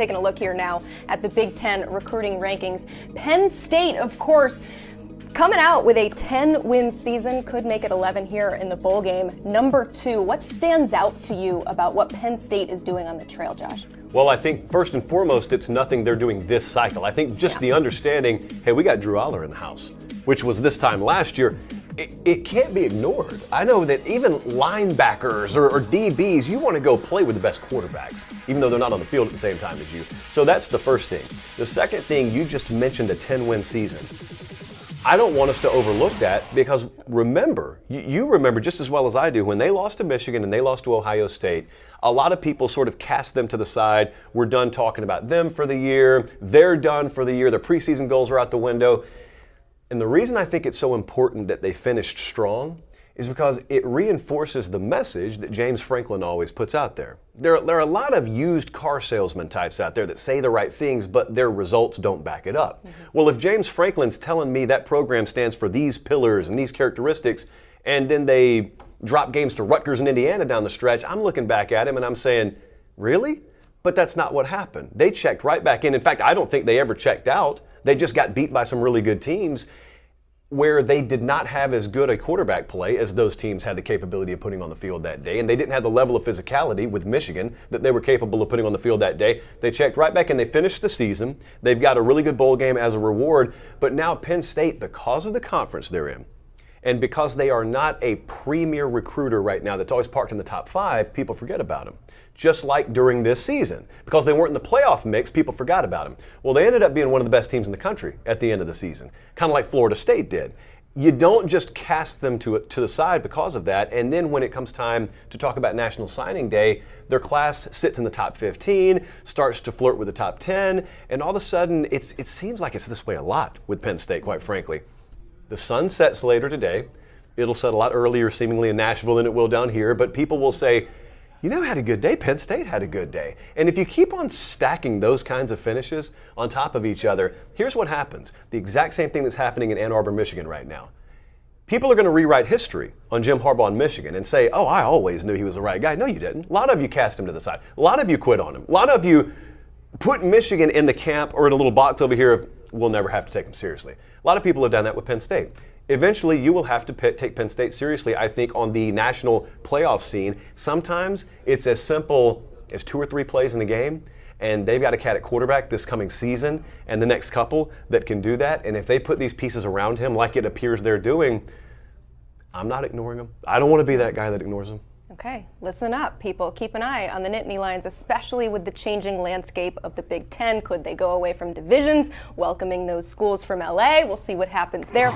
Taking a look here now at the Big Ten recruiting rankings. Penn State, of course, coming out with a 10-win season, could make it 11 here in the bowl game. Number 2, what stands out to you about what Penn State is doing on the trail, Josh? Well, I think first and foremost, it's nothing they're doing this cycle. I think just the understanding, hey, we got Drew Aller in the house, which was this time last year. It can't be ignored. I know that even linebackers or DBs, you want to go play with the best quarterbacks, even though they're not on the field at the same time as you. So that's the first thing. The second thing, you just mentioned a 10-win season. I don't want us to overlook that because remember, you remember just as well as I do, when they lost to Michigan and they lost to Ohio State, a lot of people sort of cast them to the side. We're done talking about them for the year. They're done for the year. Their preseason goals are out the window. And the reason I think it's so important that they finished strong is because it reinforces the message that James Franklin always puts out there. There are a lot of used car salesman types out there that say the right things, but their results don't back it up. Well, if James Franklin's telling me that program stands for these pillars and these characteristics, and then they drop games to Rutgers and Indiana down the stretch, I'm looking back at him and I'm saying, really? But that's not what happened. They checked right back in. In fact, I don't think they ever checked out. They just got beat by some really good teams where they did not have as good a quarterback play as those teams had the capability of putting on the field that day. And they didn't have the level of physicality with Michigan that they were capable of putting on the field that day. They checked right back and they finished the season. They've got a really good bowl game as a reward. But now Penn State, because of the conference they're in, and because they are not a premier recruiter right now that's always parked in the top 5, people forget about them. Just like during this season. Because they weren't in the playoff mix, people forgot about them. Well, they ended up being one of the best teams in the country at the end of the season, kind of like Florida State did. You don't just cast them to the side because of that, and then when it comes time to talk about National Signing Day, their class sits in the top 15, starts to flirt with the top 10, and all of a sudden, it seems like it's this way a lot with Penn State, quite frankly. The sun sets later today. It'll set a lot earlier, seemingly, in Nashville than it will down here, but people will say, you know, had a good day. Penn State had a good day. And if you keep on stacking those kinds of finishes on top of each other, here's what happens. The exact same thing that's happening in Ann Arbor, Michigan right now. People are going to rewrite history on Jim Harbaugh in Michigan and say, oh, I always knew he was the right guy. No, you didn't. A lot of you cast him to the side. A lot of you quit on him. A lot of you put Michigan in the camp or in a little box over here of, we'll never have to take him seriously. A lot of people have done that with Penn State. Eventually, you will have to take Penn State seriously, I think, on the national playoff scene. Sometimes it's as simple as 2 or 3 plays in the game, and they've got a cat at quarterback this coming season and the next couple that can do that. And if they put these pieces around him like it appears they're doing, I'm not ignoring them. I don't want to be that guy that ignores them. Okay, listen up, people. Keep an eye on the Nittany Lions, especially with the changing landscape of the Big Ten. Could they go away from divisions, welcoming those schools from LA? We'll see what happens there.